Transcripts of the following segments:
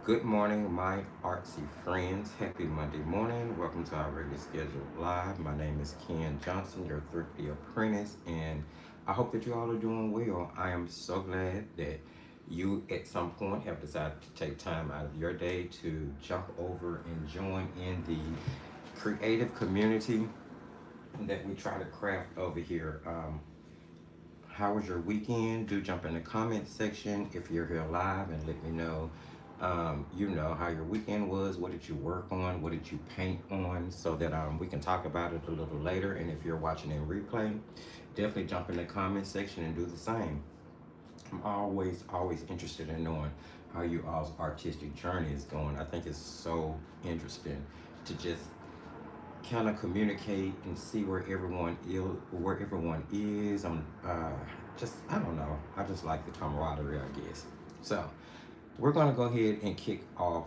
Good morning, my artsy friends. Happy Monday morning. Welcome to our regular scheduled live. My name is Ken Johnson, your thrifty apprentice, and I hope that you all are doing well. I am so glad that you, at some point, have decided to take time out of your day to jump over and join in the creative community that we try to craft over here. How was your weekend? Do jump in the comment section if you're here live and let me know, how your weekend was. What did you work on? What did you paint on? So that we can talk about it a little later. And if you're watching in replay, definitely jump in the comment section and do the same. I'm always interested in knowing how you all's artistic journey is going. I think it's so interesting to just kind of communicate and see where everyone is. I don't know. I just like the camaraderie, I guess. So we're gonna go ahead and kick off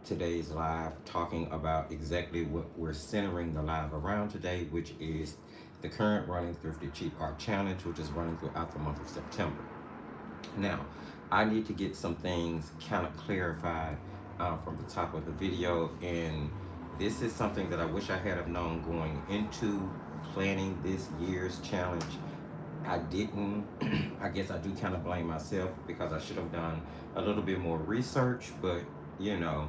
today's live talking about exactly what we're centering the live around today, which is the current running Thrifty Cheap Art Challenge, which is running throughout the month of September. Now, I need to get some things kind of clarified from the top of the video, and this is something that I wish I had have known going into planning this year's challenge. I didn't. I guess I do kind of blame myself because I should have done a little bit more research, but you know,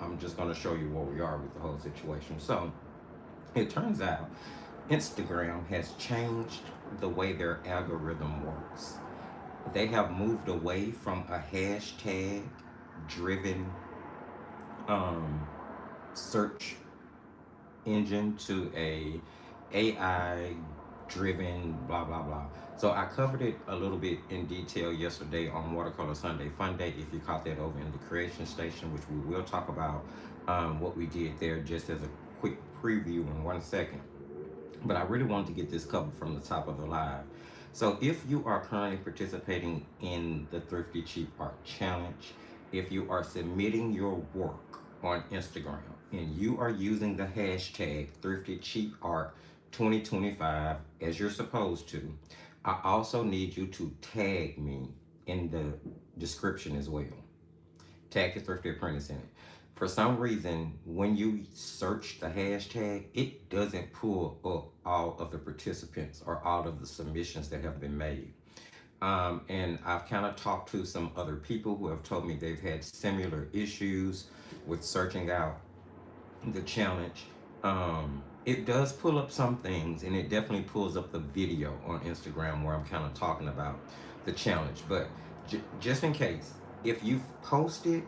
I'm just going to show you where we are with the whole situation. So, it turns out Instagram has changed the way their algorithm works. They have moved away from a hashtag driven um, search engine to a AI driven blah blah blah. So I covered it a little bit in detail yesterday on Watercolor Sunday Fun Day. If you caught that over in the creation station, which we will talk about what we did there just as a quick preview in 1 second. But I really wanted to get this covered from the top of the live. So if you are currently participating in the Thrifty Cheap Art Challenge, if you are submitting your work on Instagram and you are using the hashtag Thrifty Cheap Art 2025 as you're supposed to, I also need you to tag me in the description as well. Tag the Thrifty Apprentice in it. For some reason, when you search the hashtag, it doesn't pull up all of the participants or all of the submissions that have been made. And I've kind of talked to some other people who have told me they've had similar issues with searching out the challenge. It does pull up some things, and it definitely pulls up the video on Instagram where I'm kind of talking about the challenge. But just in case, if you've posted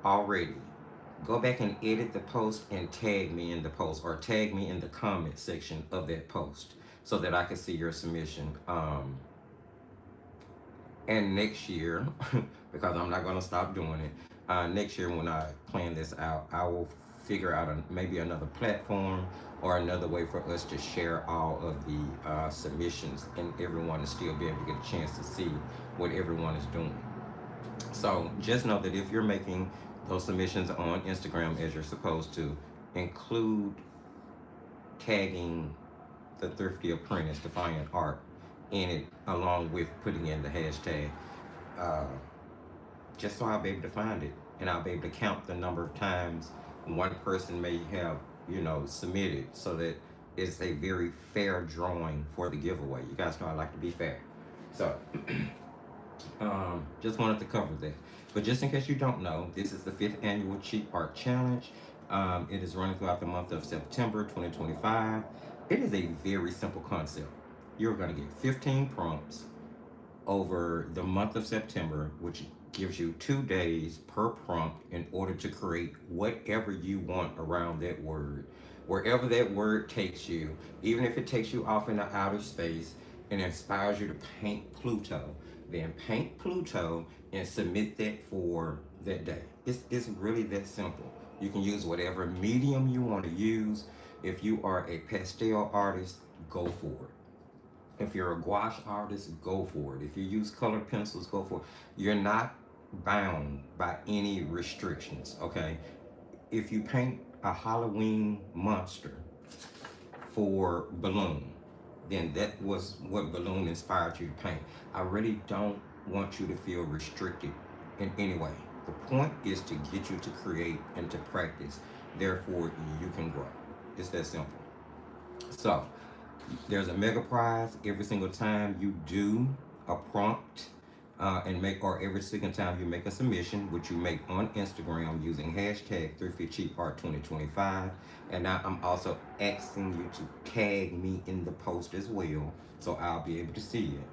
already, go back and edit the post and tag me in the post, or tag me in the comment section of that post so that I can see your submission. And next year, because I'm not going to stop doing it, next year when I plan this out, I will figure out maybe another platform or another way for us to share all of the submissions and everyone to still be able to get a chance to see what everyone is doing. So just know that if you're making those submissions on Instagram as you're supposed to, include tagging the Thrifty Apprentice to find art in it, along with putting in the hashtag, uh, just so I'll be able to find it and I'll be able to count the number of times one person may have, submitted, so that it's a very fair drawing for the giveaway. You guys know I like to be fair. So, just wanted to cover that. But just in case you don't know, this is the 5th annual Cheap Art Challenge. It is running throughout the month of September 2025. It is a very simple concept. You're going to get 15 prompts over the month of September, which gives you 2 days per prompt in order to create whatever you want around that word. Wherever that word takes you, even if it takes you off into outer space and inspires you to paint Pluto, then paint Pluto and submit that for that day. It's really that simple. You can use whatever medium you want to use. If you are a pastel artist, go for it. If you're a gouache artist, go for it. If you use colored pencils, go for it. You're not bound by any restrictions, okay? If you paint a Halloween monster for Balloon, then that was what Balloon inspired you to paint. I really don't want you to feel restricted in any way. The point is to get you to create and to practice. Therefore, you can grow. It's that simple. So, there's a mega prize every single time you do a prompt and make, or every single time you make a submission, which you make on Instagram using hashtag Art 2025. And now I'm also asking you to tag me in the post as well, so I'll be able to see it.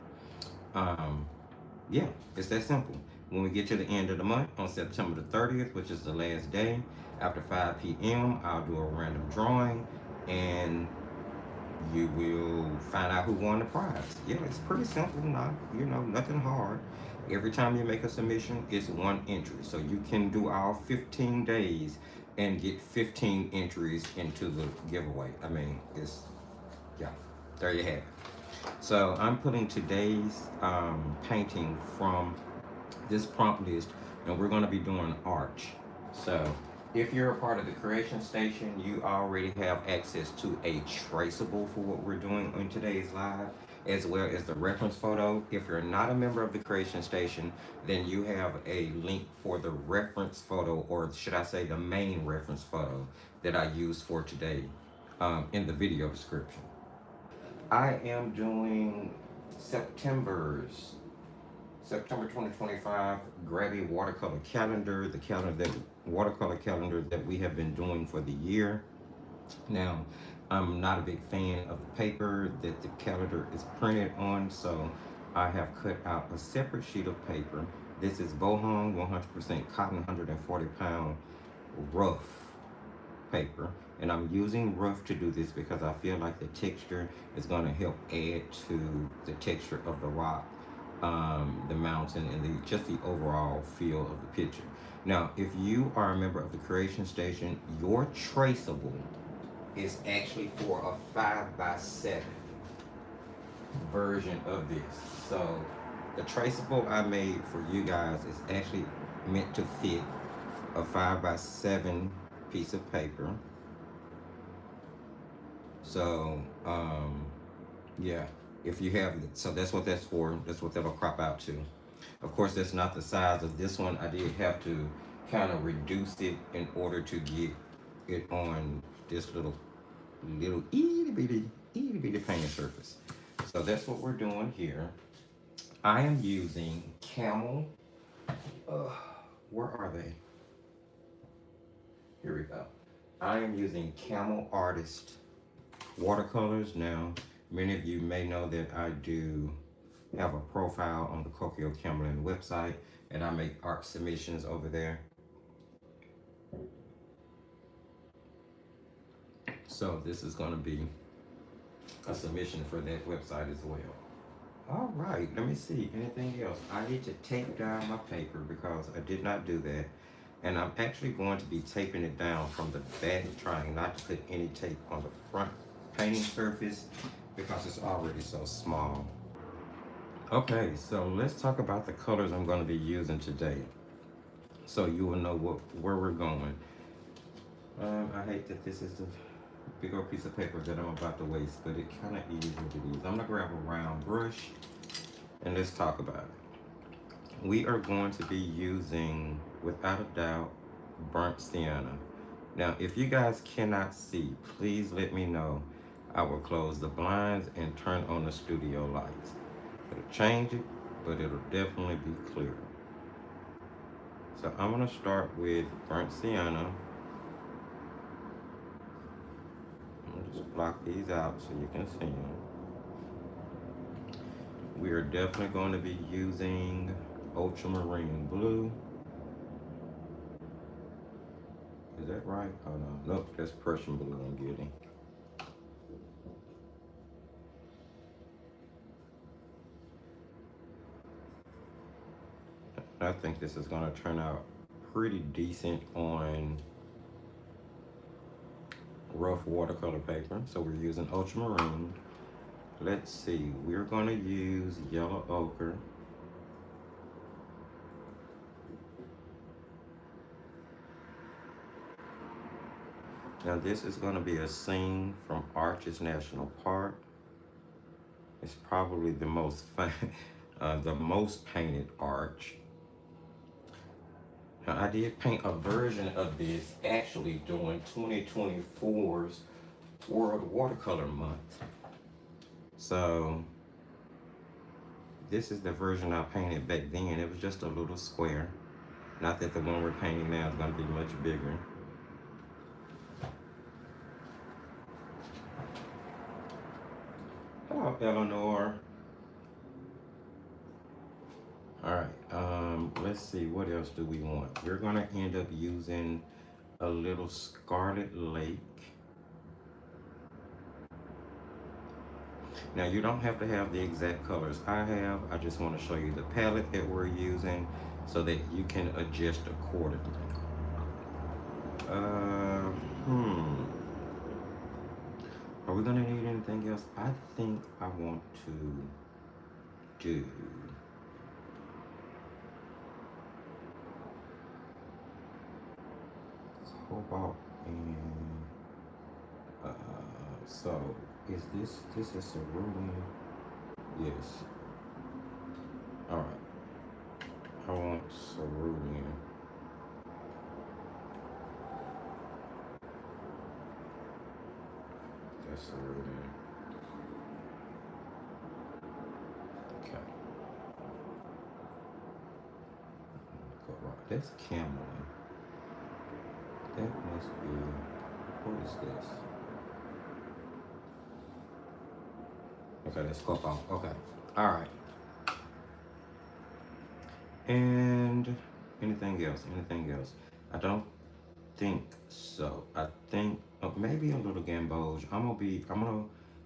Yeah, it's that simple. When we get to the end of the month on September the 30th, which is the last day, after 5 p.m., I'll do a random drawing and you will find out who won the prize. Yeah, it's pretty simple, not, nothing hard. Every time you make a submission, it's one entry. So you can do all 15 days and get 15 entries into the giveaway. I mean, yeah, there you have it. So I'm putting today's painting from this prompt list, and we're going to be doing arch. So if you're a part of the creation station, you already have access to a traceable for what we're doing on today's live, as well as the reference photo. If you're not a member of the creation station, then you have a link for the reference photo, or should I say the main reference photo that I used for today in the video description. I am doing September's September 2025 Grabby watercolor calendar, the watercolor calendar that we have been doing for the year. Now, I'm not a big fan of the paper that the calendar is printed on, so I have cut out a separate sheet of paper. This is Bohong 100% cotton 140-pound rough paper, and I'm using rough to do this because I feel like the texture is going to help add to the texture of the rock, the mountain, and just the overall feel of the picture. Now, if you are a member of the creation station, your traceable is actually for a 5x7 version of this. So the traceable I made for you guys is actually meant to fit a 5x7 piece of paper. So yeah, if you have, so that's what that's for. That's what that'll crop out to. Of course, that's not the size of this one. I did have to kind of reduce it in order to get it on this little itty bitty painting surface. So that's what we're doing here. I am using Camel. Where are they? Here we go. I am using Camel Artist watercolors. Now, many of you may know that I do have a profile on the Kokio Cameron website, and I make art submissions over there. So this is going to be a submission for that website as well. All right, let me see. Anything else? I need to tape down my paper because I did not do that. And I'm actually going to be taping it down from the back, trying not to put any tape on the front painting surface because it's already so small. Okay, so let's talk about the colors I'm going to be using today, so you will know where we're going. I hate that this is the big old piece of paper that I'm about to waste, but it kind of is what it is. I'm going to grab a round brush and let's talk about it. We are going to be using, without a doubt, burnt sienna. Now, if you guys cannot see, please let me know. I will close the blinds and turn on the studio lights. It'll change it, but it'll definitely be clear. So I'm gonna start with burnt sienna. I'm gonna just block these out so you can see them. We are definitely going to be using ultramarine blue. Is that right? Oh no, nope, that's Prussian blue I'm getting. I think this is going to turn out pretty decent on rough watercolor paper. So we're using ultramarine. Let's see, we're going to use yellow ochre. Now this is going to be a scene from Arches National Park. It's probably the most painted arch. Now, I did paint a version of this actually during 2024's World Watercolor Month. So this is the version I painted back then. It was just a little square. Not that the one we're painting now is going to be much bigger. Hello, Eleanor. All right. Let's see. What else do we want? We're going to end up using a little Scarlet Lake. Now, you don't have to have the exact colors I have. I just want to show you the palette that we're using so that you can adjust accordingly. Uh, hmm. Are we gonna need anything else? I think I want to do cobalt and so is this is cerulean? Yes. Alright. I want cerulean. That's cerulean. Okay. Cobalt. That's camel. That must be, what is this? Okay, that's cobalt. Okay. Alright. And anything else? Anything else? I don't think so. I think maybe a little gamboge. I'm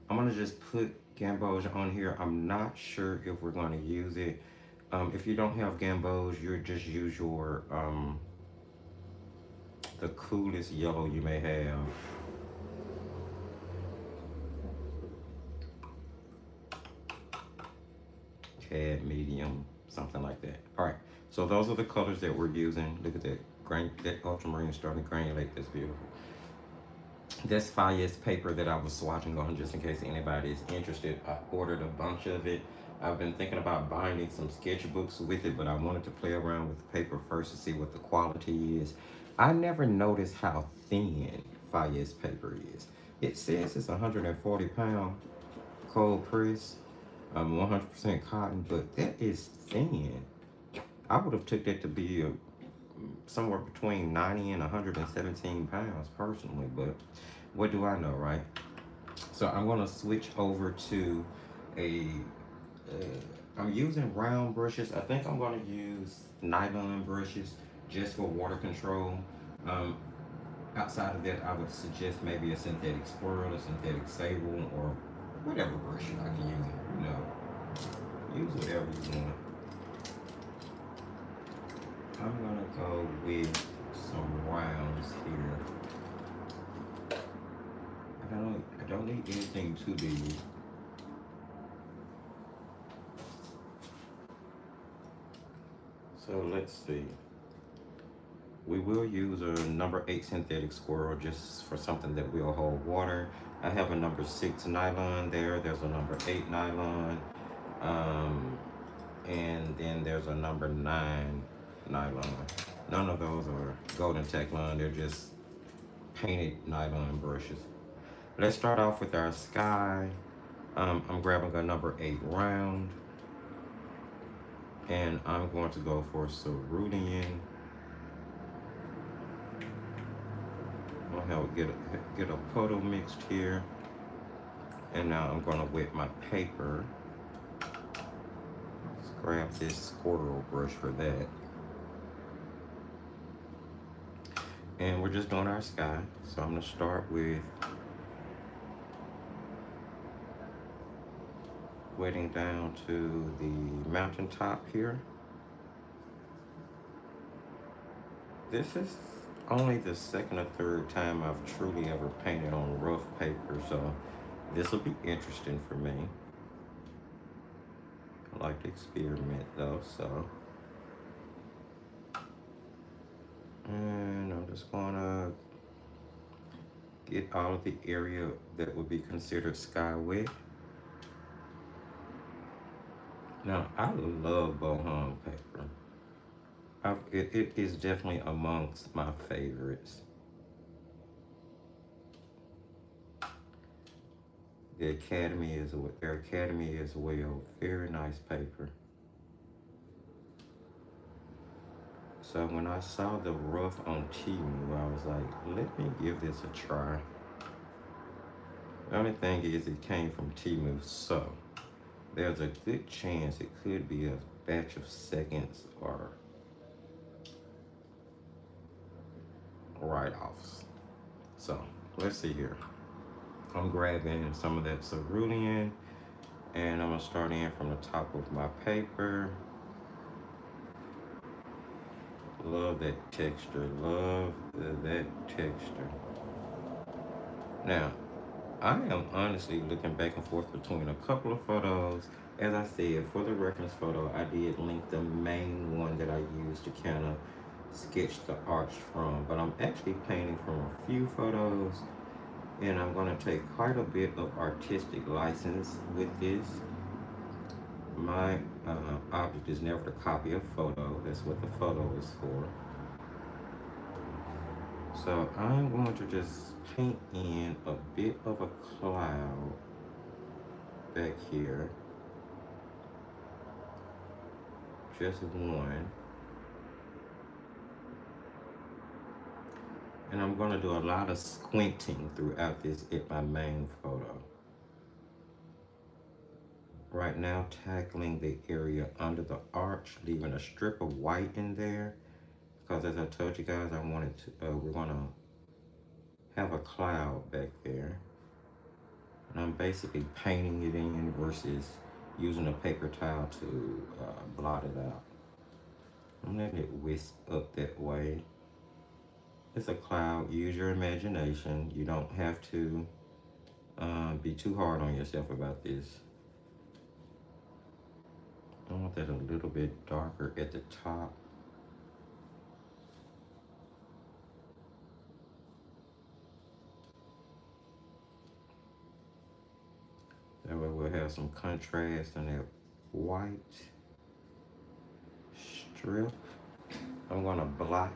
gonna just put gamboge on here. I'm not sure if we're gonna use it. If you don't have gamboge, you just use your the coolest yellow you may have. Cad medium, something like that. All right. So those are the colors that we're using. Look at that that ultramarine starting to granulate. That's beautiful. This Fayette's paper that I was swatching on, just in case anybody is interested. I ordered a bunch of it. I've been thinking about binding some sketchbooks with it, but I wanted to play around with the paper first to see what the quality is. I never noticed how thin Fayette's paper is. It says it's 140-pound cold press, 100% cotton, but that is thin. I would have took that to be somewhere between 90 and 117 pounds personally, but what do I know, right? So I'm gonna switch over to a, I'm using round brushes. I think I'm gonna use nylon brushes just for water control. Um, Outside of that, I would suggest maybe a synthetic squirrel, a synthetic sable, or whatever brush you like to use. You know, use whatever you want. I'm gonna go with some rounds here. I don't need anything too big. So let's see. We will use a number 8 synthetic squirrel just for something that will hold water. I have a number 6 nylon there. There's a number 8 nylon. And then there's a number 9 nylon. None of those are golden Teclon. They're just painted nylon brushes. Let's start off with our sky. I'm grabbing a number 8 round. And I'm going to go for cerulean. I'm gonna get a puddle mixed here. And now I'm gonna wet my paper. Let's grab this squirrel brush for that. And we're just doing our sky. So I'm gonna start with wetting down to the mountaintop here. This is only the second or third time I've truly ever painted on rough paper, so this will be interesting for me. I like to experiment though, so. And I'm just gonna get all of the area that would be considered sky wet. Now, I love Bohon paper. it is definitely amongst my favorites. Their Academy as well. Very nice paper. So when I saw the rough on Temu, I was like, let me give this a try. The only thing is it came from Temu, so there's a good chance it could be a batch of seconds or write-offs. So let's see here. I'm grabbing some of that cerulean and I'm gonna start in from the top of my paper. Love that texture, love that texture. Now, I am honestly looking back and forth between a couple of photos. As I said, for the reference photo, I did link the main one that I used to kind of sketch the arch from, but I'm actually painting from a few photos, and I'm going to take quite a bit of artistic license with this. My object is never to copy a photo. That's what the photo is for. So I'm going to just paint in a bit of a cloud back here. Just one. And I'm going to do a lot of squinting throughout this at my main photo. Right now, tackling the area under the arch, leaving a strip of white in there. Because as I told you guys, I wanted to, we're going to have a cloud back there. And I'm basically painting it in versus using a paper towel to blot it out. I'm letting it wisp up that way. It's a cloud. Use your imagination. You don't have to be too hard on yourself about this. I want that a little bit darker at the top. That way we'll have some contrast in that white strip. I'm gonna blot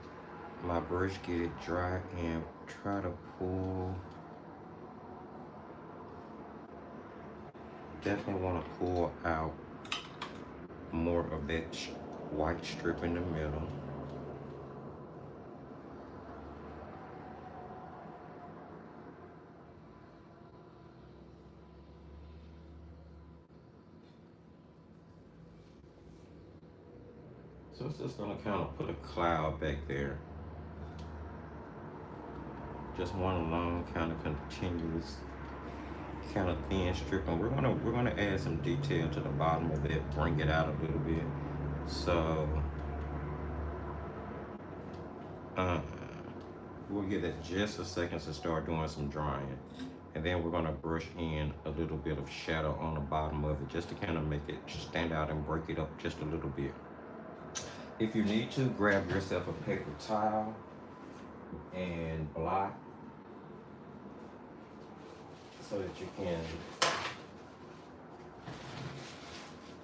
my brush, get it dry, and try to pull. Definitely want to pull out more of that white strip in the middle. So it's just gonna kind of put a cloud back there. Just one long kind of continuous kind of thin strip, and we're gonna add some detail to the bottom of it, bring it out a little bit. So we'll give it just a second to start doing some drying, and then we're gonna brush in a little bit of shadow on the bottom of it just to kind of make it stand out and break it up just a little bit. If you need to, grab yourself a paper towel and blot so that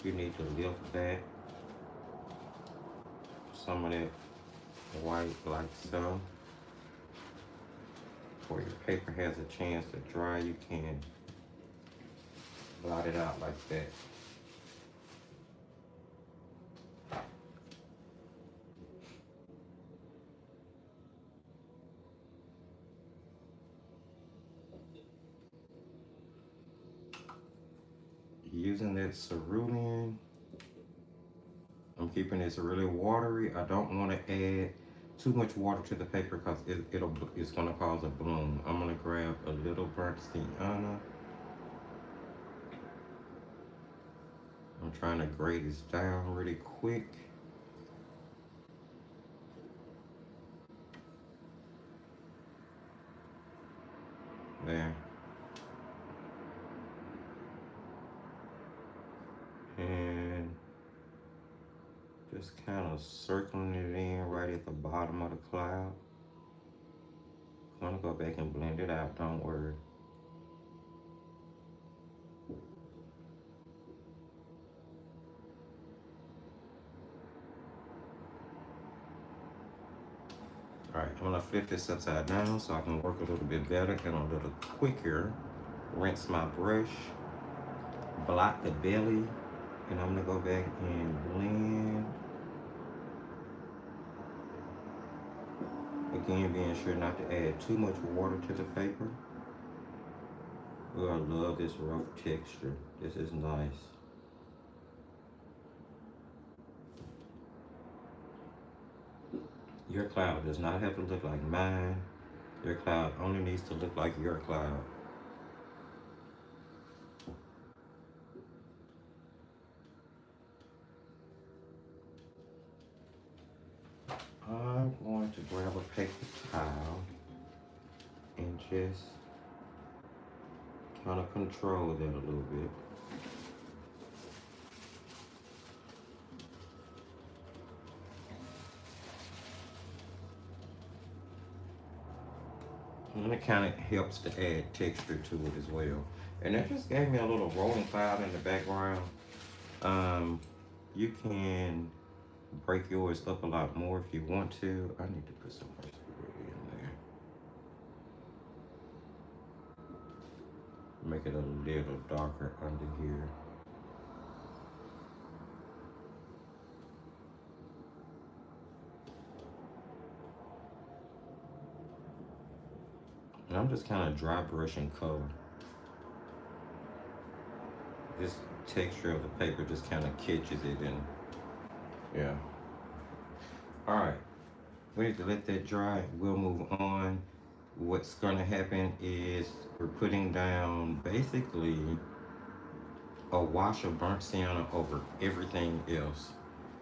you need to lift back some of that white like so. Before your paper has a chance to dry, you can blot it out like that. Using that cerulean, I'm keeping this really watery. I don't want to add too much water to the paper because it's going to cause a bloom. I'm going to grab a little burnt sienna. I'm trying to grade this down really quick. There. And just kind of circling it in right at the bottom of the cloud. I'm gonna go back and blend it out, don't worry. gonna flip this upside down so I can work a little bit better and a little quicker. Rinse my brush, blot the belly, and I'm gonna go back and blend. Again, being sure not to add too much water to the paper. Oh, I love this rough texture. This is nice. Your cloud does not have to look like mine. Your cloud only needs to look like your cloud. I'm going to grab a paper towel and just kind of control that a little bit. And it kind of helps to add texture to it as well. And that just gave me a little rolling cloud in the background. You can break yours up a lot more if you want to. I need to put some more spaghetti in there. Make it a little darker under here. And I'm just kind of dry brushing color. This texture of the paper just kind of catches it, and yeah. All right, we need to let that dry. We'll move on. What's gonna happen is we're putting down basically a wash of burnt sienna over everything else.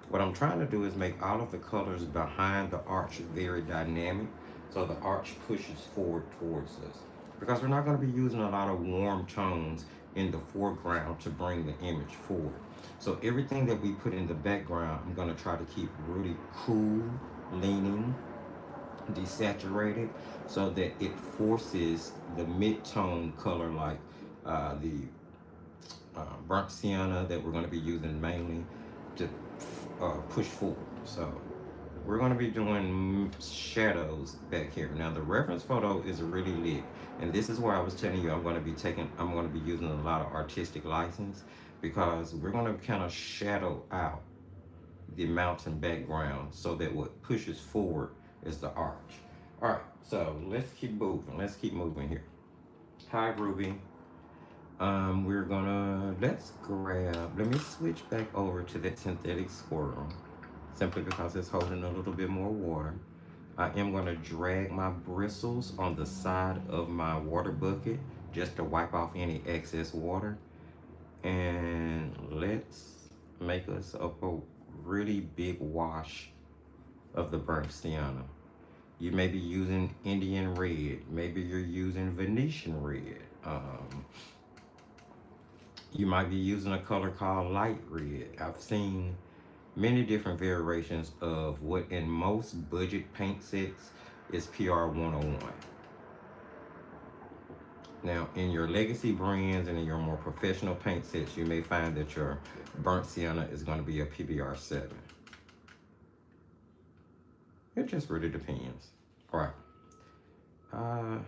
What I'm trying to do is make all of the colors behind the arch very dynamic, so the arch pushes forward towards us. Because we're not going to be using a lot of warm tones in the foreground to bring the image forward. So everything that we put in the background, I'm going to try to keep really cool, leaning, desaturated, so that it forces the mid-tone color like the burnt sienna that we're going to be using mainly to push forward. So we're going to be doing shadows back here. Now the reference photo is really lit, and this is where I was telling you I'm going to be using a lot of artistic license, because we're going to kind of shadow out the mountain background so that what pushes forward is the arch. All right, so let's keep moving. Let's keep moving here. Hi, Ruby. Let me switch back over to that synthetic swirl, simply because it's holding a little bit more water. I am going to drag my bristles on the side of my water bucket just to wipe off any excess water. And let's make us up a really big wash of the burnt sienna. You may be using Indian red. Maybe you're using Venetian red. You might be using a color called light red. I've seen many different variations of what in most budget paint sets is PR 101. Now, in your legacy brands and in your more professional paint sets, you may find that your burnt sienna is going to be a PBR 7. It just really depends. All right.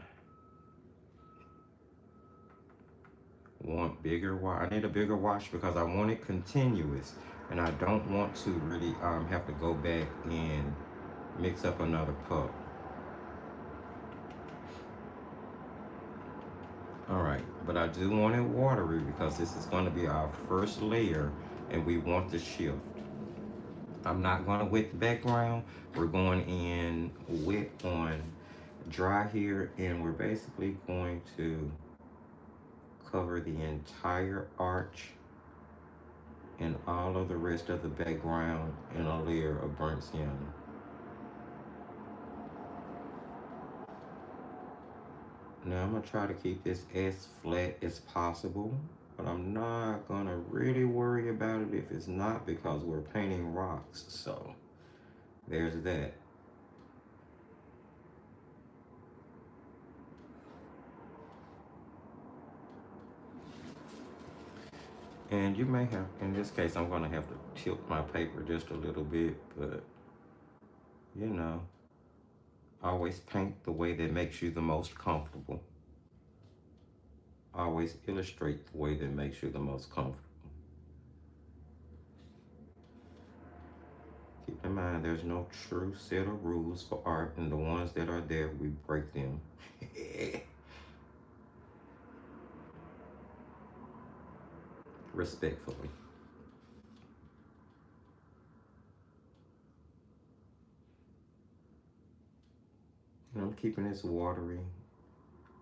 Want bigger wash. I need a bigger wash because I want it continuous, and I don't want to really have to go back and mix up another puddle. All right, but I do want it watery because this is going to be our first layer, and we want the shift. I'm not going to wet the background. We're going in wet on dry here, and we're basically going to cover the entire arch and all of the rest of the background in a layer of burnt sienna. Now I'm going to try to keep this as flat as possible, but I'm not going to really worry about it if it's not, because we're painting rocks. So there's that. And you may have, in this case, I'm going to have to tilt my paper just a little bit, but you know, Always paint the way that makes you the most comfortable. Always illustrate the way that makes you the most comfortable. Keep in mind, there's no true set of rules for art, and the ones that are there, we break them. Respectfully. And I'm keeping this watery.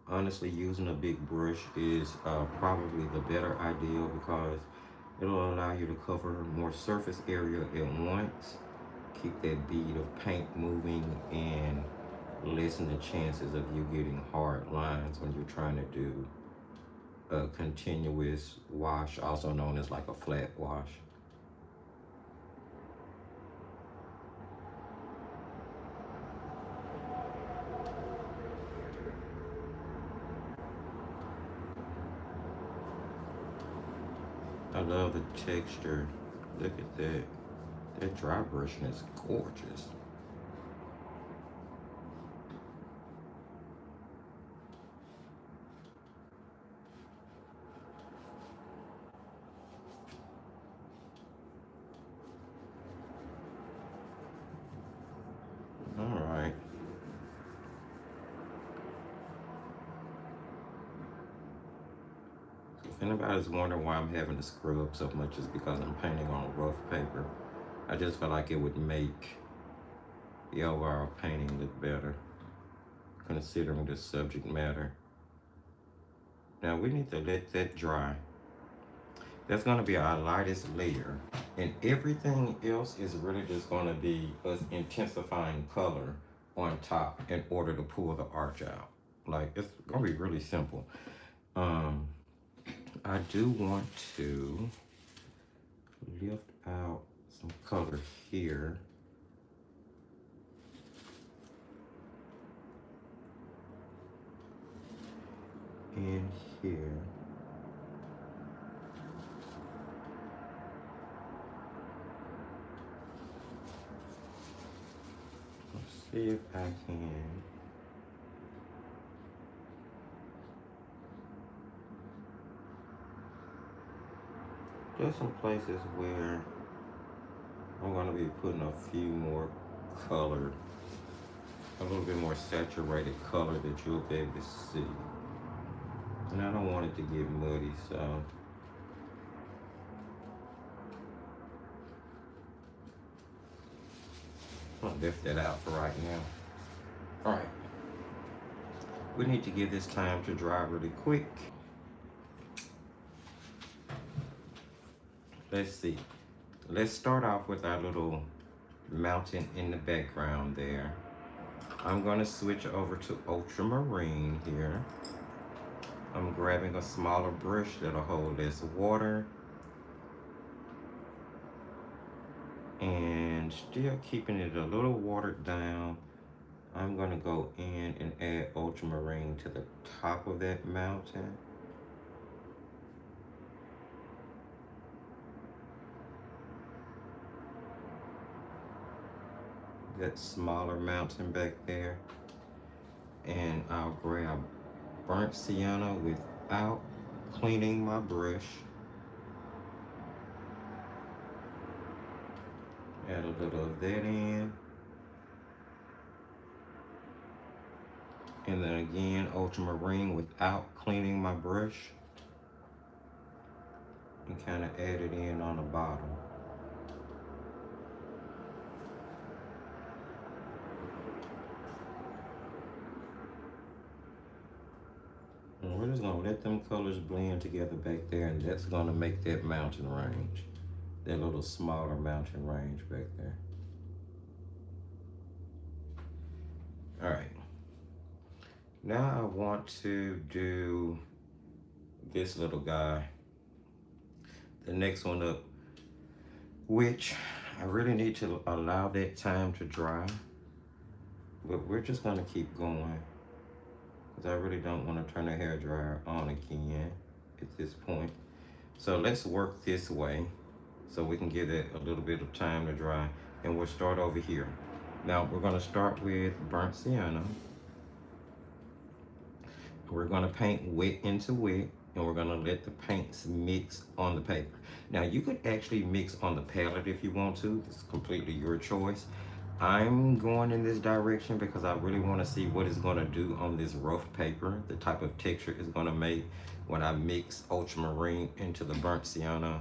Honestly, using a big brush is probably the better idea because it'll allow you to cover more surface area at once. Keep that bead of paint moving and lessen the chances of you getting hard lines when you're trying to do a continuous wash, also known as like a flat wash. I love the texture. Look at that. That dry brushing is gorgeous. All right. If anybody's wondering why I'm having to scrub so much, is because I'm painting on rough paper. I just felt like it would make the overall painting look better, considering the subject matter. Now we need to let that dry. That's gonna be our lightest layer. And everything else is really just gonna be us intensifying color on top in order to pull the arch out. Like, it's gonna be really simple. I do want to lift out some color here. And here. Let's see if I can. There's some places where I'm going to be putting a few more color, a little bit more saturated color that you'll be able to see. And I don't want it to get muddy, so I'll lift that out for right now. All right. We need to give this time to dry really quick. Let's see. Let's start off with our little mountain in the background there. I'm gonna switch over to ultramarine here. I'm grabbing a smaller brush that'll hold less water. And still keeping it a little watered down, I'm gonna go in and add ultramarine to the top of that mountain. That smaller mountain back there. And I'll grab burnt sienna without cleaning my brush. Add a little of that in. And then again, ultramarine without cleaning my brush. And kind of add it in on the bottom. And we're just gonna let them colors blend together back there, and that's gonna make that mountain range. That little smaller mountain range back there. All right. Now I want to do this little guy. The next one up, which I really need to allow that time to dry. But we're just gonna keep going, because I really don't want to turn the hairdryer on again at this point. So let's work this way so we can give it a little bit of time to dry. And we'll start over here. Now we're going to start with burnt sienna. We're going to paint wet into wet, and we're going to let the paints mix on the paper. Now you could actually mix on the palette if you want to. It's completely your choice. I'm going in this direction because I really want to see what it's going to do on this rough paper, the type of texture it's going to make when I mix ultramarine into the burnt sienna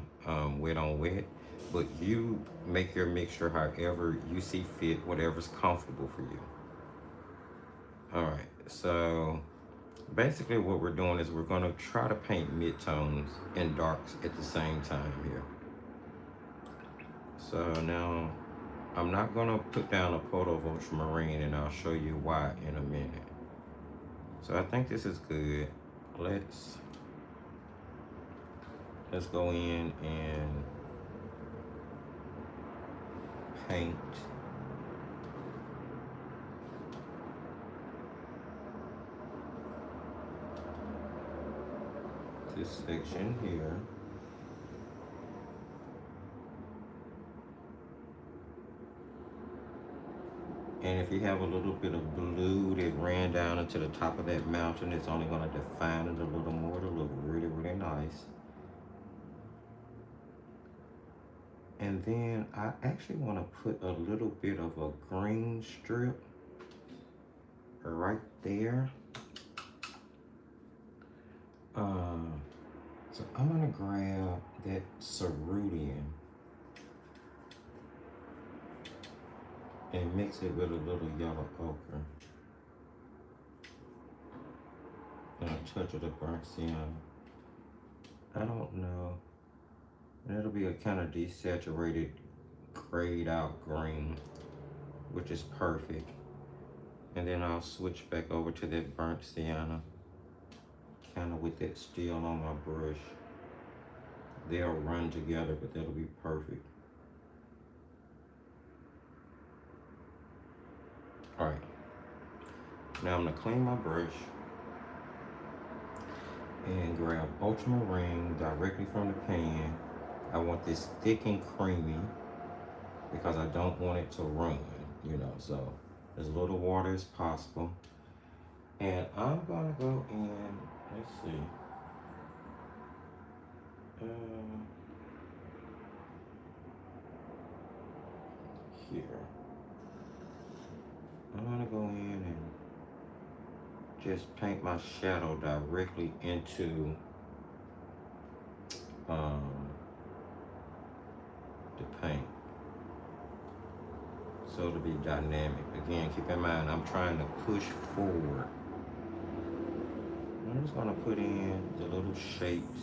wet on wet. But you make your mixture however you see fit, whatever's comfortable for you. All right, so basically what we're doing is we're going to try to paint midtones and darks at the same time here. So now I'm not going to put down a photo of ultramarine, and I'll show you why in a minute. So I think this is good. Let's go in and paint this section here. And if you have a little bit of blue that ran down into the top of that mountain, it's only going to define it a little more to look really, really nice. And then I actually want to put a little bit of a green strip right there. So I'm going to grab that cerulean and mix it with a little yellow ochre and a touch of the burnt sienna. I don't know. And it'll be a kind of desaturated, grayed out green, which is perfect. And then I'll switch back over to that burnt sienna, kind of with that steel on my brush. They'll run together, but that'll be perfect. All right, now I'm gonna clean my brush and grab ultramarine directly from the pan. I want this thick and creamy because I don't want it to run, you know, so as little water as possible. And I'm gonna go in, let's see. Here. I'm gonna go in and just paint my shadow directly into the paint. So to be dynamic. Again, keep in mind, I'm trying to push forward. I'm just gonna put in the little shapes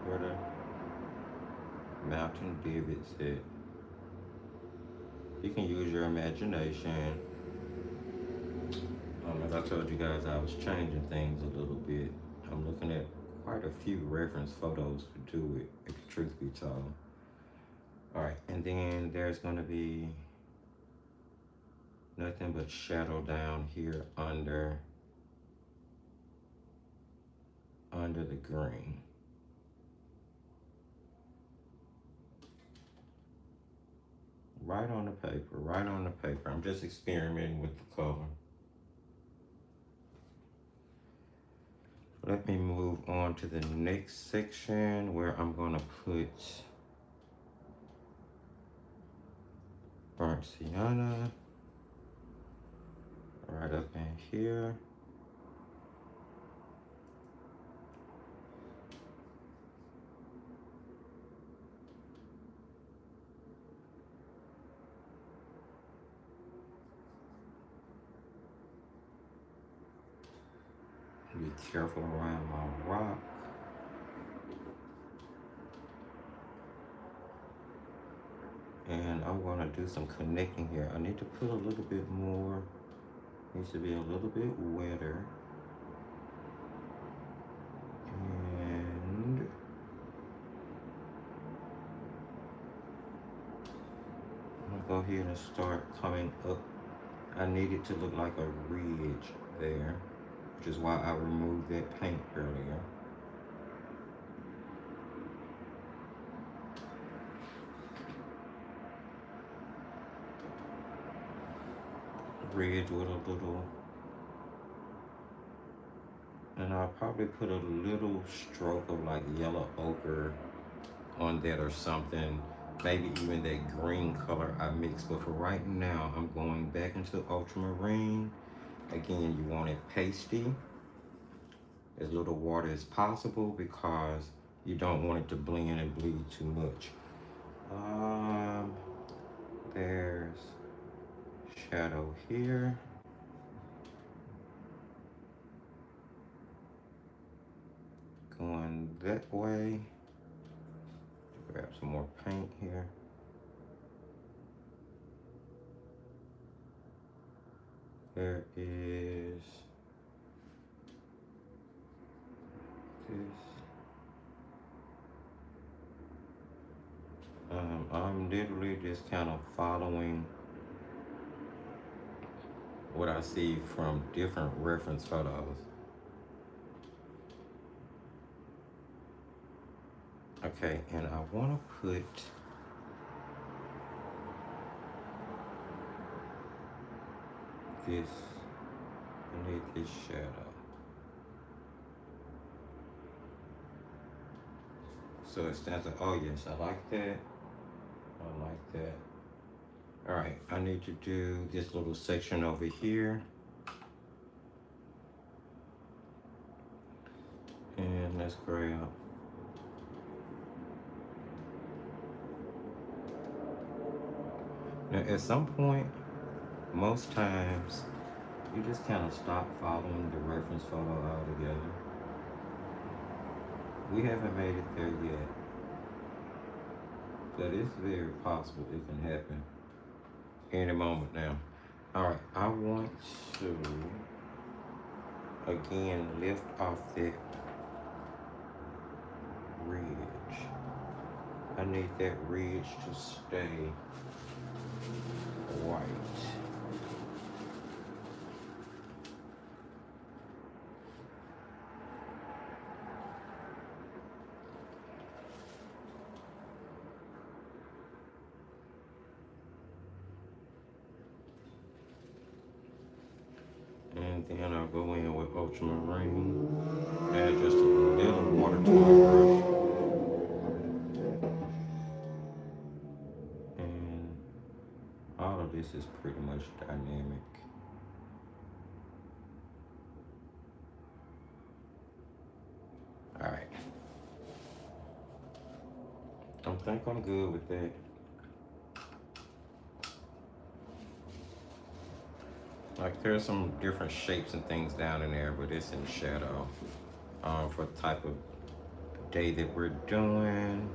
where the mountain divots at. You can use your imagination. As I told you guys, I was changing things a little bit. I'm looking at quite a few reference photos to do it, if the truth be told. All right, and then there's gonna be nothing but shadow down here under the green. Right on the paper, right on the paper. I'm just experimenting with the color. Let me move on to the next section where I'm gonna put burnt sienna right up in here. Be careful around my rock. And I'm gonna do some connecting here. I need to put a little bit more, needs to be a little bit wetter. And I'm gonna go ahead and start coming up. I need it to look like a ridge there, which is why I removed that paint earlier. red with a little, and I'll probably put a little stroke of like yellow ochre on that or something. Maybe even that green color I mixed. But for right now, I'm going back into ultramarine. Again, you want it pasty, as little water as possible because you don't want it to blend and bleed too much. Um, there's shadow here. Going that way. Grab some more paint here. There is this. I'm literally just kind of following what I see from different reference photos. Okay, and I want to put this underneath this shadow. So it stands out. Oh yes, I like that. I like that. All right, I need to do this little section over here. And let's grab now at some point, most times, you just kind of stop following the reference photo altogether. We haven't made it there yet, but it's very possible it can happen any moment now. All right, I want to again lift off that ridge. I need that ridge to stay white. And then I'll go in with ultramarine, add just a little water to my brush. And all of this is pretty much dynamic. All right. I think I'm good with that. Like there's some different shapes and things down in there, but it's in shadow for the type of day that we're doing.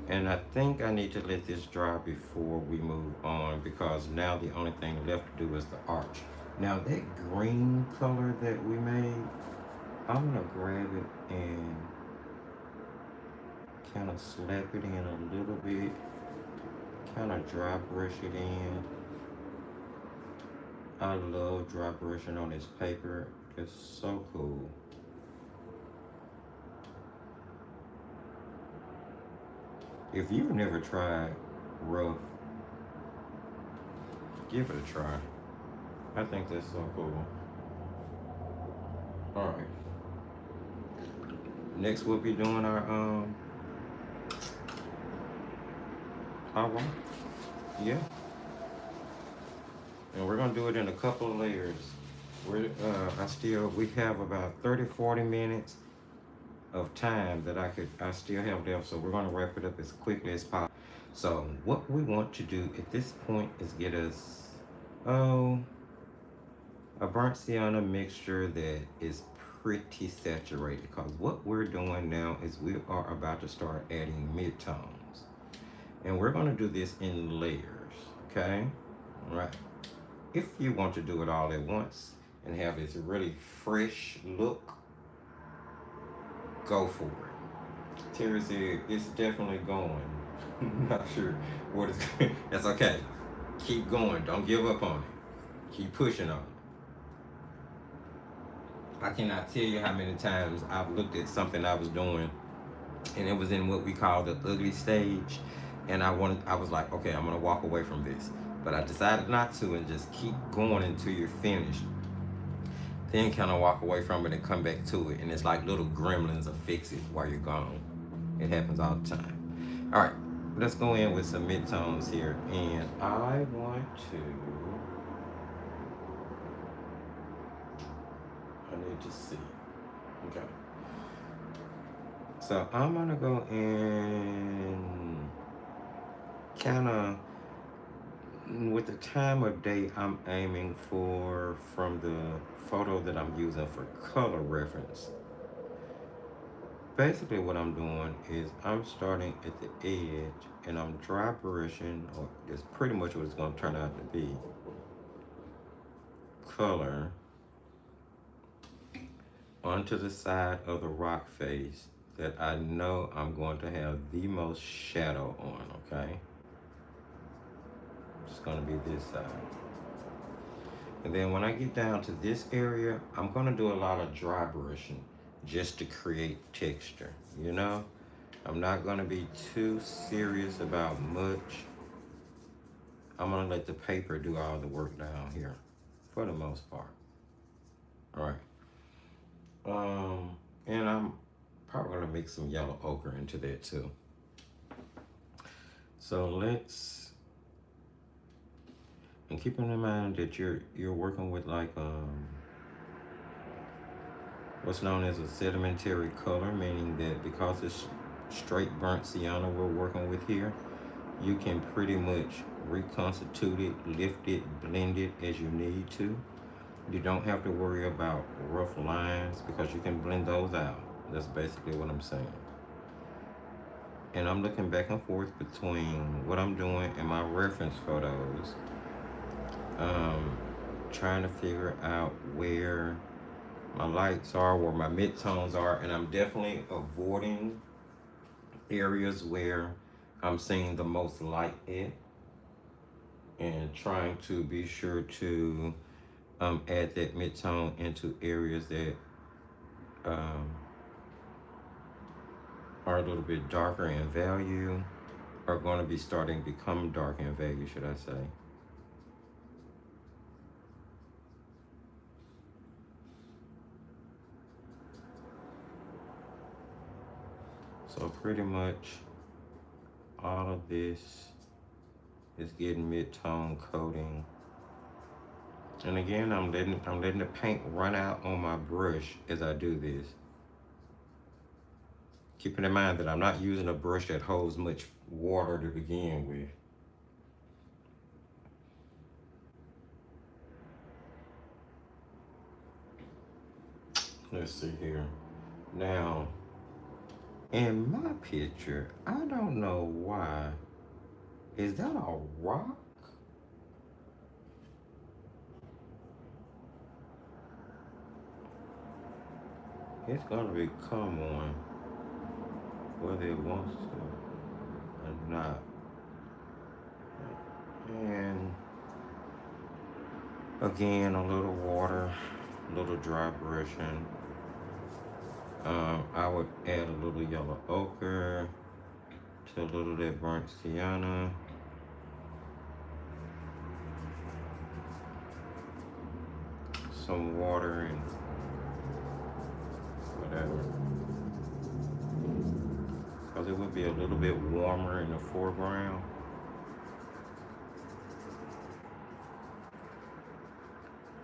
And I think I need to let this dry before we move on because now the only thing left to do is the arch. Now that green color that we made, I'm gonna grab it and kind of slap it in a little bit, kind of dry brush it in. I love dry brushing on this paper. It's so cool. If you've never tried rough, give it a try. I think that's so cool. All right. Next we'll be doing our one. Yeah. And we're gonna do it in a couple of layers. We have about 30-40 minutes of time that I still have left, so we're gonna wrap it up as quickly as possible. So what we want to do at this point is get us a burnt sienna mixture that is pretty saturated, because what we're doing now is we are about to start adding midtones, and we're gonna do this in layers. Okay, all right. If you want to do it all at once and have this really fresh look, go for it. Terry said it's definitely going. Not sure what it's going. That's okay. Keep going. Don't give up on it. Keep pushing on it. I cannot tell you how many times I've looked at something I was doing and it was in what we call the ugly stage, and I was like, okay, I'm gonna walk away from this. But I decided not to and just keep going until you're finished. Then kind of walk away from it and come back to it. And it's like little gremlins will fix it while you're gone. It happens all the time. All right, let's go in with some midtones here. And I want to, I need to see. Okay. So I'm going to go in kind of with the time of day I'm aiming for from the photo that I'm using for color reference. Basically what I'm doing is I'm starting at the edge and I'm dry brushing, or it's pretty much what it's going to turn out to be, color onto the side of the rock face that I know I'm going to have the most shadow on, okay? It's going to be this side. And then when I get down to this area, I'm going to do a lot of dry brushing just to create texture, you know? I'm not going to be too serious about much. I'm going to let the paper do all the work down here for the most part. All right. And I'm probably going to mix some yellow ochre into that too. So let's, and keeping in mind that you're working with like what's known as a sedimentary color, meaning that because it's straight burnt sienna we're working with here, you can pretty much reconstitute it, lift it, blend it as you need to. You don't have to worry about rough lines because you can blend those out. That's basically what I'm saying. And I'm looking back and forth between what I'm doing and my reference photos, trying to figure out where my lights are, where my midtones are, and I'm definitely avoiding areas where I'm seeing the most light in, and trying to be sure to add that midtone into areas that are a little bit darker in value, are going to be starting to become dark in value, should I say. So pretty much all of this is getting mid-tone coating. And again, I'm letting the paint run out on my brush as I do this. Keeping in mind that I'm not using a brush that holds much water to begin with. Let's see here. Now, in my picture, I don't know why. Is that a rock? It's gonna become one, whether it wants to or not. And again, a little water, a little dry brushing. I would add a little yellow ochre to a little of that burnt sienna. Some water and whatever. Because it would be a little bit warmer in the foreground.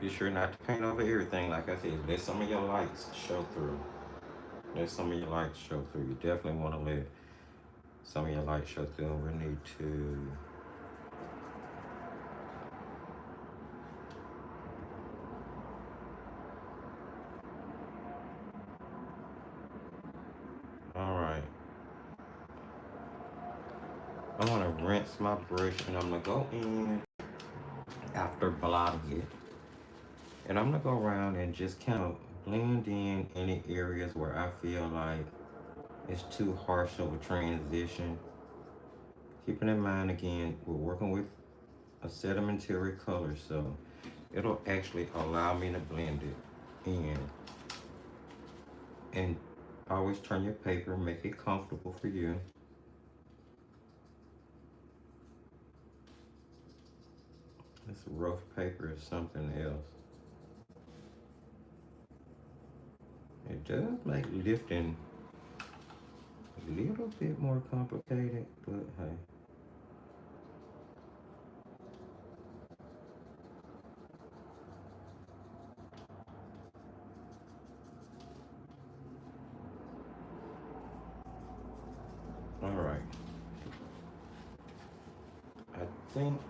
Be sure not to paint over everything, like I said. Let some of your lights show through. Let some of your lights show through. You definitely want to let some of your lights show through. We need to all right. I'm gonna rinse my brush and I'm gonna go in after blotting it. And I'm gonna go around and just kind of blend in any areas where I feel like it's too harsh of a transition. Keeping in mind again, we're working with a sedimentary color, so it'll actually allow me to blend it in. And always turn your paper, make it comfortable for you. This rough paper is something else. It does make lifting a little bit more complicated, but hey. All right. I think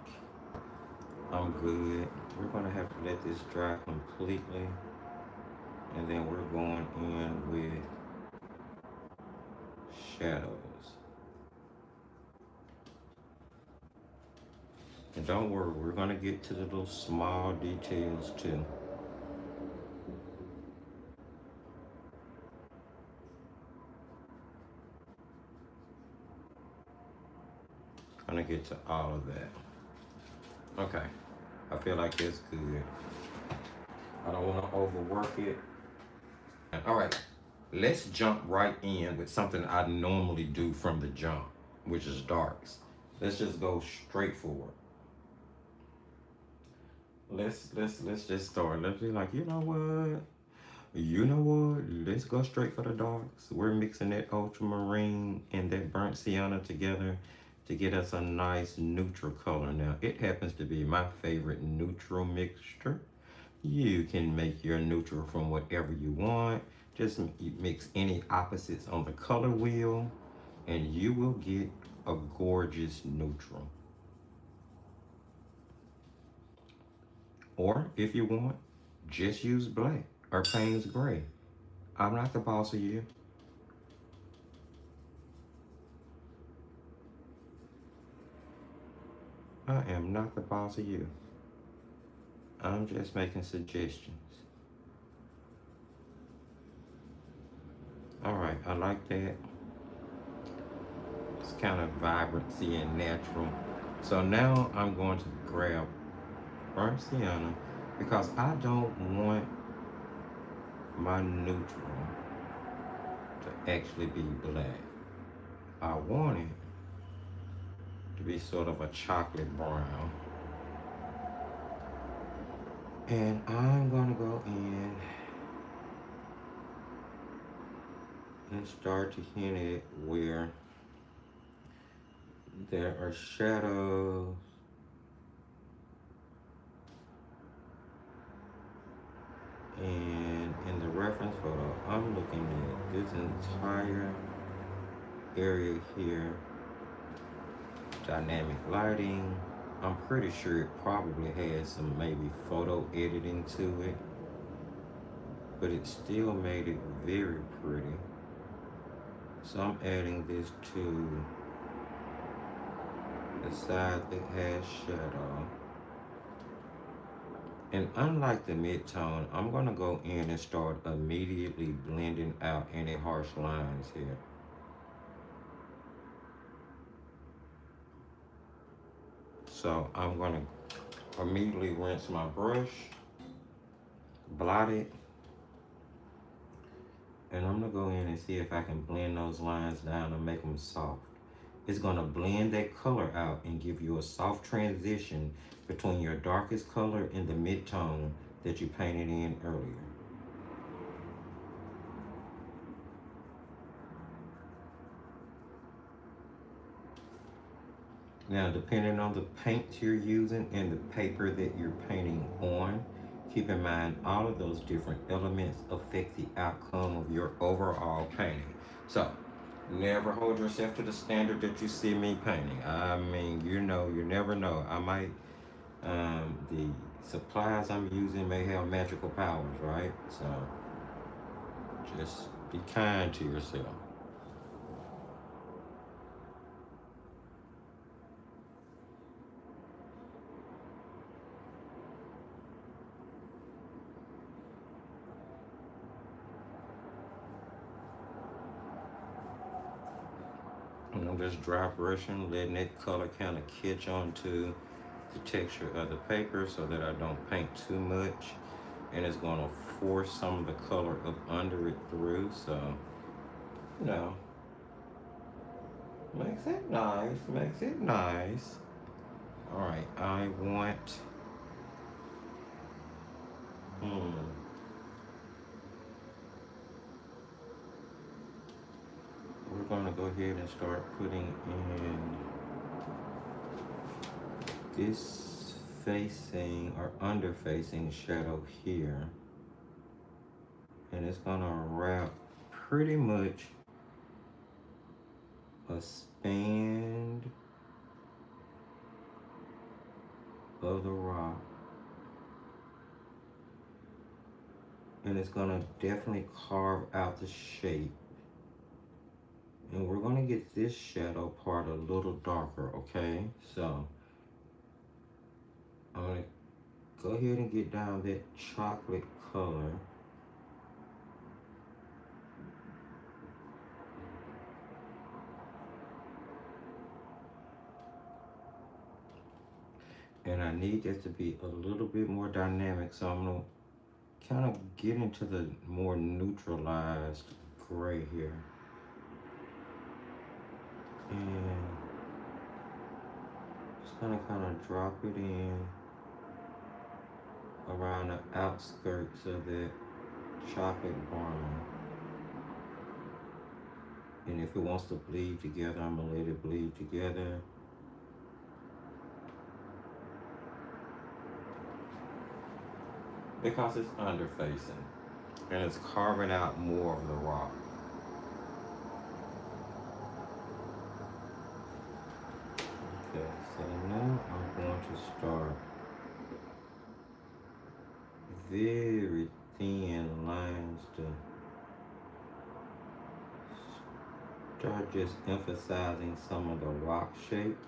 I'm good. We're gonna have to let this dry completely, and then we're going in with shadows. And don't worry, we're gonna get to the little small details too. Gonna get to all of that. Okay, I feel like it's good. I don't want to overwork it. All right, let's jump right in with something I normally do from the jump, which is darks. Let's just go straight forward. Let's just start. Let's be like, you know what? You know what? Let's go straight for the darks. We're mixing that ultramarine and that burnt sienna together to get us a nice neutral color. Now, it happens to be my favorite neutral mixture. You can make your neutral from whatever you want. Just mix any opposites on the color wheel and you will get a gorgeous neutral. Or if you want, just use black or Payne's gray. I'm not the boss of you. I am not the boss of you. I'm just making suggestions. All right, I like that. It's kind of vibrancy and natural. So now I'm going to grab burnt sienna because I don't want my neutral to actually be black. I want it to be sort of a chocolate brown. And I'm gonna go in and start to hint it where there are shadows. And in the reference photo, I'm looking at this entire area here. Dynamic lighting. I'm pretty sure it probably has some maybe photo editing to it, but it still made it very pretty. So I'm adding this to the side that has shadow. And unlike the mid-tone, I'm gonna go in and start immediately blending out any harsh lines here. So I'm gonna immediately rinse my brush, blot it, and I'm gonna go in and see if I can blend those lines down and make them soft. It's gonna blend that color out and give you a soft transition between your darkest color and the mid-tone that you painted in earlier. Now, depending on the paint you're using and the paper that you're painting on, keep in mind all of those different elements affect the outcome of your overall painting. So, never hold yourself to the standard that you see me painting. I mean, you know, you never know. I might, the supplies I'm using may have magical powers, right? So, just be kind to yourself. And I'm just dry brushing, letting that color kind of catch on to the texture of the paper so that I don't paint too much. And it's going to force some of the color up under it through. So, you know, makes it nice, makes it nice. All right, I want going to go ahead and start putting in this facing or under facing shadow here. And it's going to wrap pretty much a span of the rock. And it's going to definitely carve out the shape. And we're going to get this shadow part a little darker, okay? So I'm going to go ahead and get down that chocolate color. And I need this to be a little bit more dynamic, so I'm going to kind of get into the more neutralized gray here. And just gonna kind of drop it in around the outskirts of that chocolate brown. And if it wants to bleed together, I'm gonna let it bleed together. Because it's under facing and it's carving out more of the rock. Okay, so now I'm going to start very thin lines to start just emphasizing some of the rock shape.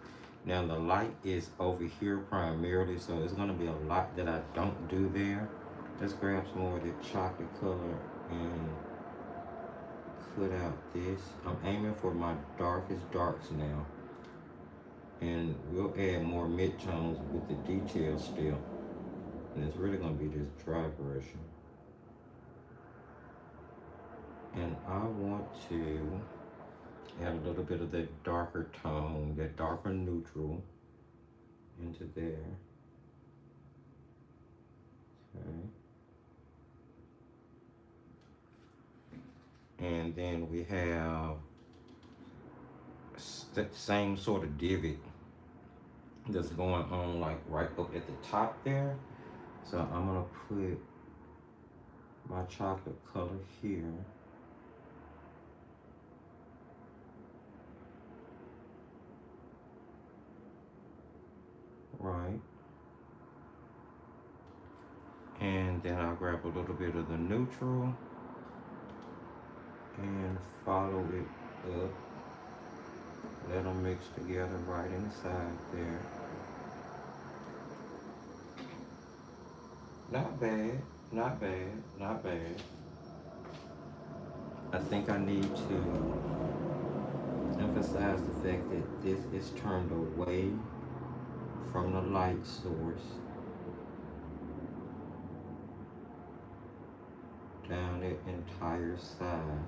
Now the light is over here primarily, so it's going to be a lot that I don't do there. Let's grab some more of that chocolate color and cut out this. I'm aiming for my darkest darks now. And we'll add more mid-tones with the details still. And it's really going to be just dry brushing. And I want to add a little bit of that darker tone, that darker neutral into there. Okay. And then we have that same sort of divot that's going on like right up at the top there. So I'm gonna put my chocolate color here. Right. And then I'll grab a little bit of the neutral and follow it up. Let them mix together right inside there. Not bad, not bad, not bad. I think I need to emphasize the fact that this is turned away from the light source down the entire side.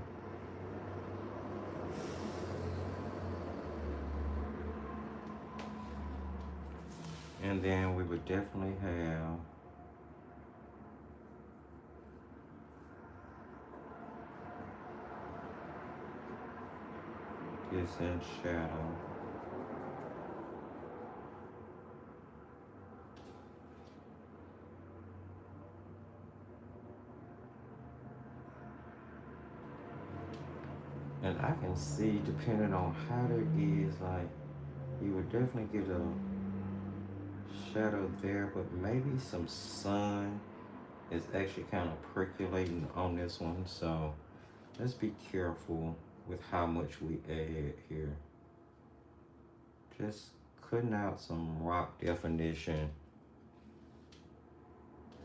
And then we would definitely have this in shadow. And I can see, depending on how it is, like, you would definitely get a shadow there, but maybe some sun is actually kind of percolating on this one. So let's be careful with how much we add here. Just cutting out some rock definition.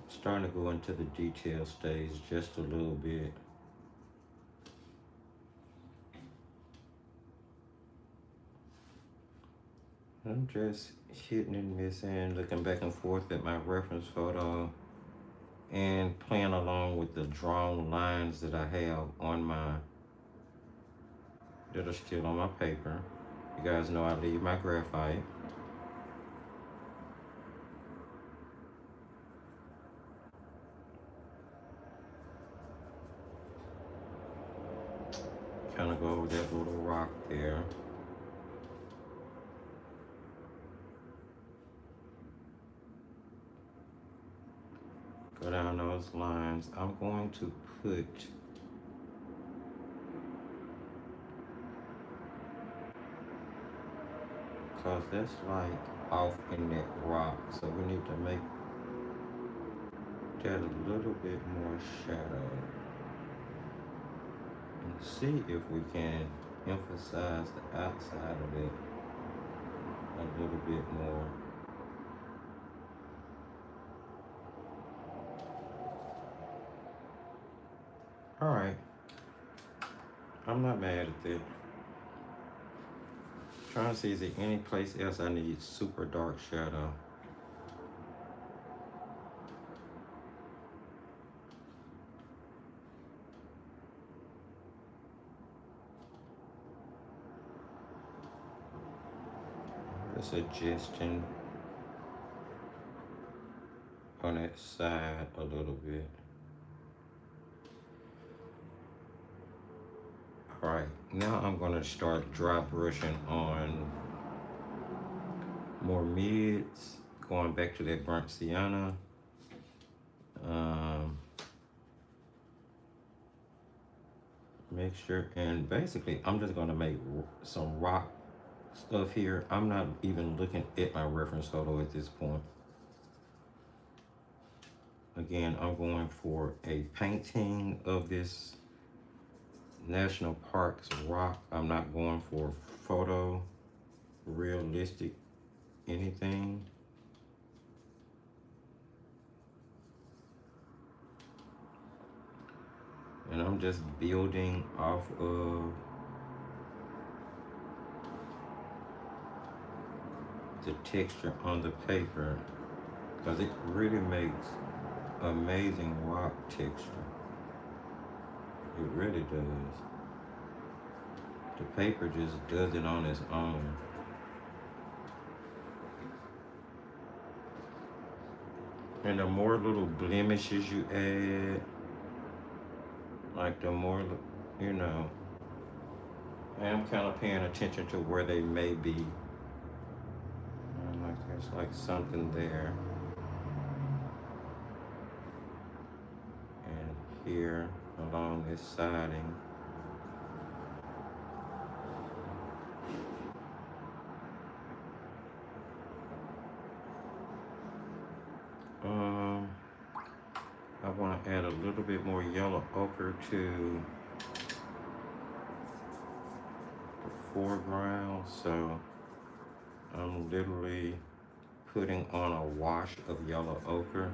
Starting to go into the detail stage just a little bit. I'm just hitting and missing, looking back and forth at my reference photo and playing along with the drawn lines that I have on that are still on my paper. You guys know I leave my graphite. kind of go over that little rock there. Go down those lines. I'm going to put because that's like off in that rock, so we need to make that a little bit more shadow and see if we can emphasize the outside of it a little bit more. All right, I'm not mad at that. Trying to see, is there any place else I need super dark shadow? A suggestion on that side a little bit. All right, now I'm going to start dry brushing on more mids, going back to that burnt sienna. Make sure, and basically I'm just going to make some rock stuff here. I'm not even looking at my reference photo at this point. Again, I'm going for a painting of this National Park's rock. I'm not going for photo, realistic, anything. And I'm just building off of the texture on the paper, because it really makes amazing rock texture. It really does. The paper just does it on its own. And the more little blemishes you add, like the more, you know, I'm kind of paying attention to where they may be. Like there's like something there. And here along this siding. I want to add a little bit more yellow ochre to the foreground, so I'm literally putting on a wash of yellow ochre.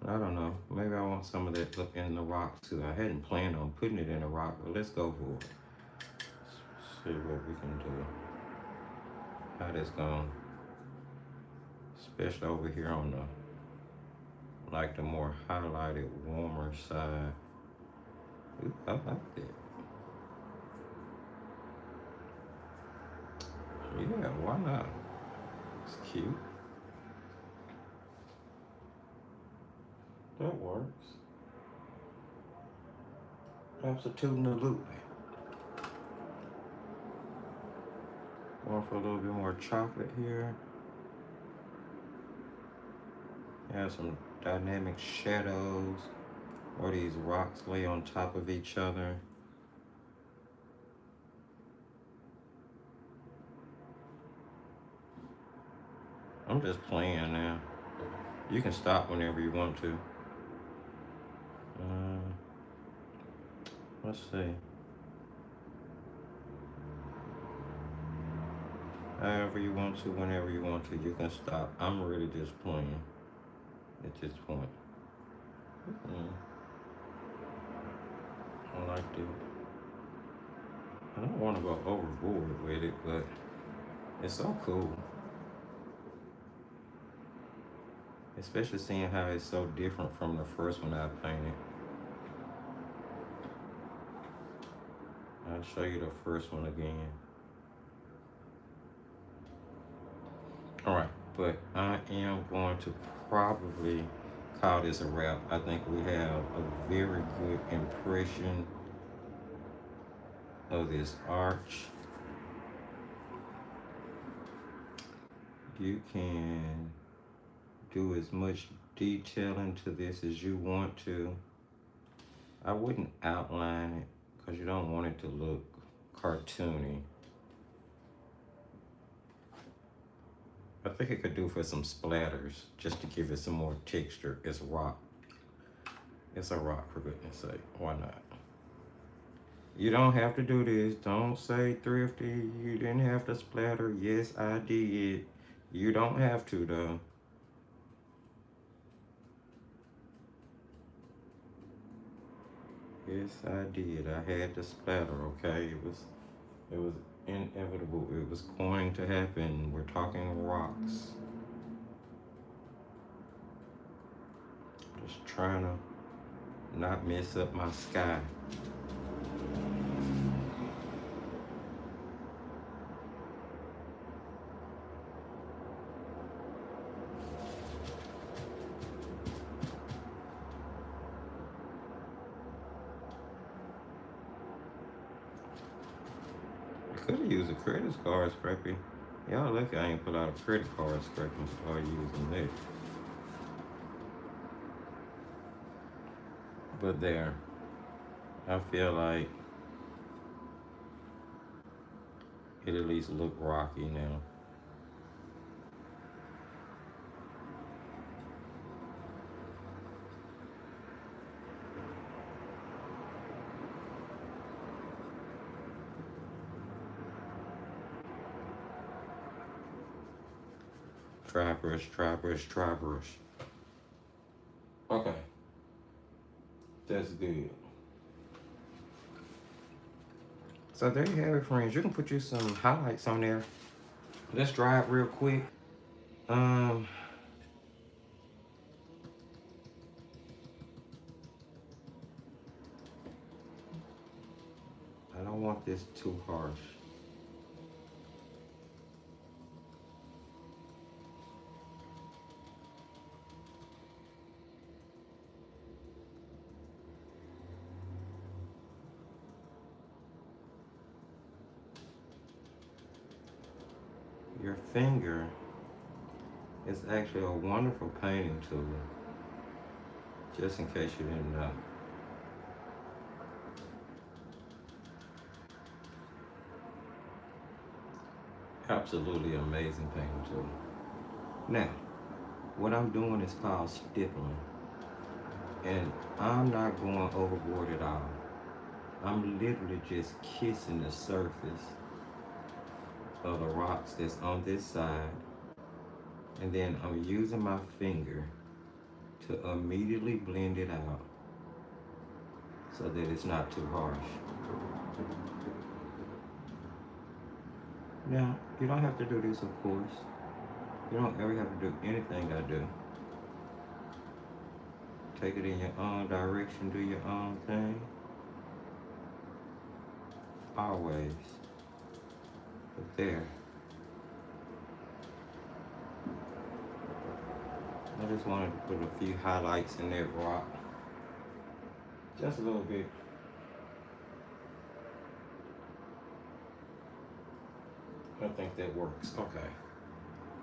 I don't know, maybe I want some of that up in the rock too. I hadn't planned on putting it in the rock, but let's go for it. Let's see what we can do. How this going, especially over here on the, like the more highlighted, warmer side. Ooh, I like that. Yeah, why not? It's cute. That works. Absolutely. Going for a little bit more chocolate here. Have some dynamic shadows where these rocks lay on top of each other. I'm just playing now. You can stop whenever you want to. Let's see. However you want to, whenever you want to, you can stop. I'm really just playing at this point. I like it. I don't want to go overboard with it, but it's so cool. Especially seeing how it's so different from the first one I painted. I'll show you the first one again. but I am going to probably call this a wrap. I think we have a very good impression of this arch. You can do as much detailing to this as you want to. I wouldn't outline it because you don't want it to look cartoony. I think it could do for some splatters just to give it some more texture. It's rock. It's a rock, for goodness sake. Why not? You don't have to do this. Don't say thrifty. You didn't have to splatter. Yes, I did. You don't have to though. Yes, I did. I had to splatter, okay? It was inevitable. It was going to happen. We're talking rocks. Just trying to not mess up my sky. I could have used a credit card scraper. Y'all lucky I ain't pull out a credit card scraper and start using that. But there, I feel like it at least look rocky now. Try brush, try brush, try brush. Okay, that's good. So there you have it, friends. You can put you some highlights on there. Let's dry it real quick. Um, I don't want this too harsh. Your finger is actually a wonderful painting tool, just in case you didn't know. Absolutely amazing painting tool. Now, what I'm doing is called stippling, and I'm not going overboard at all. I'm literally just kissing the surface of the rocks that's on this side, and then I'm using my finger to immediately blend it out so that it's not too harsh. Now, you don't have to do this, of course. You don't ever have to do anything I do. Take it in your own direction, do your own thing. Always. But there. I just wanted to put a few highlights in that rock. Just a little bit. I think that works. Okay.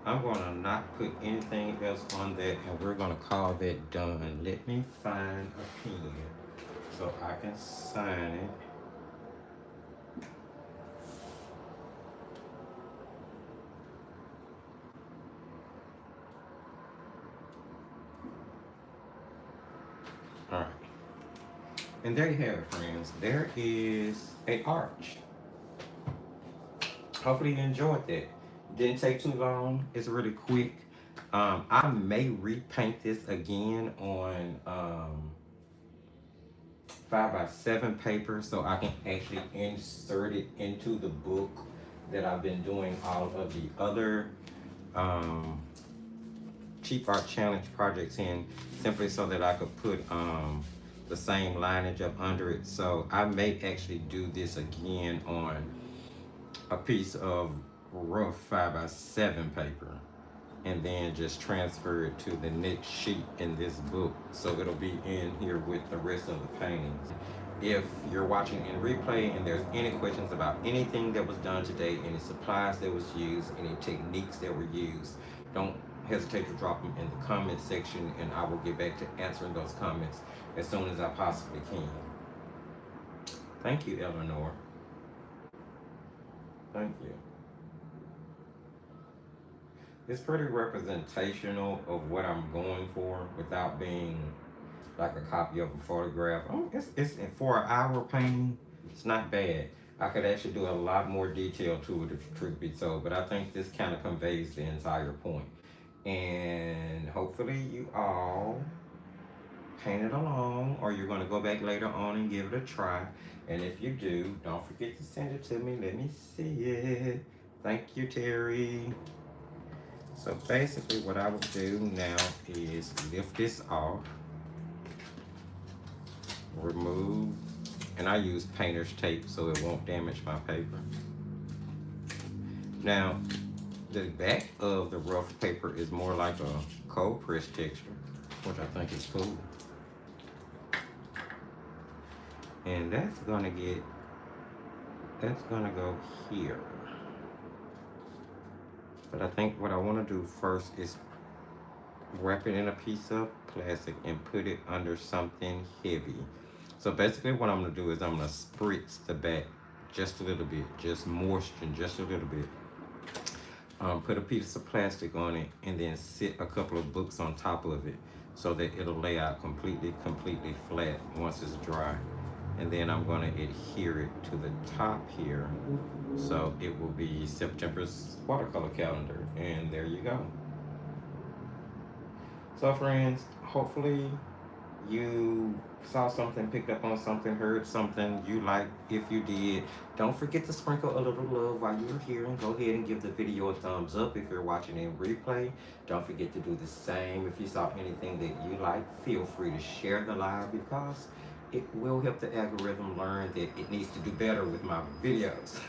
I'm gonna not put anything else on that, and we're gonna call that done. Let me find a pen so I can sign it. All right. And there you have it, friends. There is a arch. Hopefully you enjoyed that. Didn't take too long. It's really quick. I may repaint this again on 5x7 paper so I can actually insert it into the book that I've been doing all of the other cheap art challenge projects in, simply so that I could put the same lineage up under it. So I may actually do this again on a piece of rough 5x7 paper. and then just transfer it to the next sheet in this book. So it'll be in here with the rest of the paintings. If you're watching in replay and there's any questions about anything that was done today, any supplies that was used, any techniques that were used, don't hesitate to drop them in the comment section, and I will get back to answering those comments as soon as I possibly can. Thank you, Eleanor. Thank you. It's pretty representational of what I'm going for without being like a copy of a photograph. Oh, it's for an hour painting. It's not bad. I could actually do a lot more detail to it if the truth be told, but I think this kind of conveys the entire point. And hopefully you all paint it along, or you're going to go back later on and give it a try. And if you do, don't forget to send it to me. Let me see it. Thank you, Terry. So basically what I would do now is lift this off, remove, and I use painter's tape so it won't damage my paper. Now, the back of the rough paper is more like a cold press texture, which I think is cool. And that's gonna go here. But I think what I want to do first is wrap it in a piece of plastic and put it under something heavy. So basically what I'm going to do is I'm going to spritz the back just a little bit, just moisture just a little bit. Put a piece of plastic on it and then sit a couple of books on top of it so that it'll lay out completely flat once it's dry. And then I'm going to adhere it to the top here, so it will be September's watercolor calendar. And there you go. So friends, hopefully you saw something, picked up on something, heard something you like. If you did, don't forget to sprinkle a little love while you're here, and go ahead and give the video a thumbs up if you're watching in replay. Don't forget to do the same if you saw anything that you like. Feel free to share the live, because it will help the algorithm learn that it needs to do better with my videos.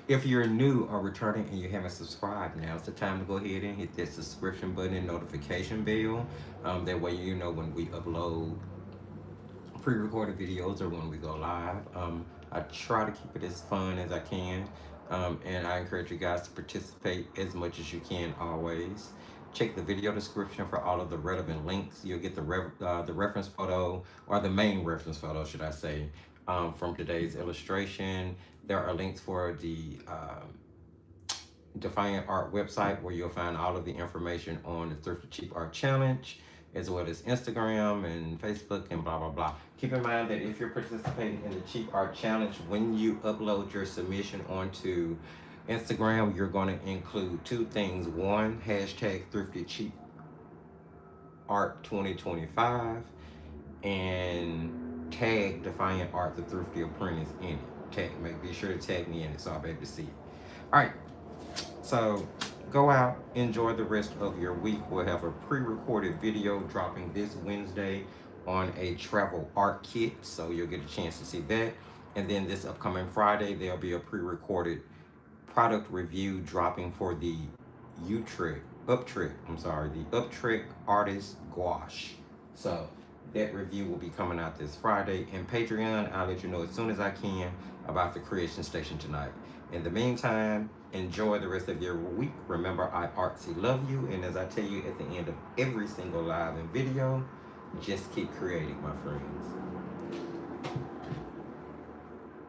If you're new or returning and you haven't subscribed, now's the time to go ahead and hit that subscription button and notification bell. That way you know when we upload pre-recorded videos or when we go live. I try to keep it as fun as I can, and I encourage you guys to participate as much as you can always. Check the video description for all of the relevant links. You'll get the reference photo, or the main reference photo, should I say, from today's illustration. There are links for the Defiant Art website, where you'll find all of the information on the Thrifty Cheap Art Challenge, as well as Instagram and Facebook and blah, blah, blah. Keep in mind that if you're participating in the Cheap Art Challenge, when you upload your submission onto Instagram, you're going to include two things. One, hashtag Thrifty Cheap Art 2025, and tag Defiant Art, the Thrifty Apprentice, in it. Be sure to tag me in it so I'll be able to see it. All right, so go out, enjoy the rest of your week. We'll have a pre-recorded video dropping this Wednesday on a travel art kit, so you'll get a chance to see that. And then this upcoming Friday, there'll be a pre-recorded product review dropping for the Uptrek Artist Gouache. So that review will be coming out this Friday. And Patreon, I'll let you know as soon as I can about the creation station tonight. In the meantime, enjoy the rest of your week. Remember, I artsy love you, and as I tell you at the end of every single live and video, just keep creating, my friends.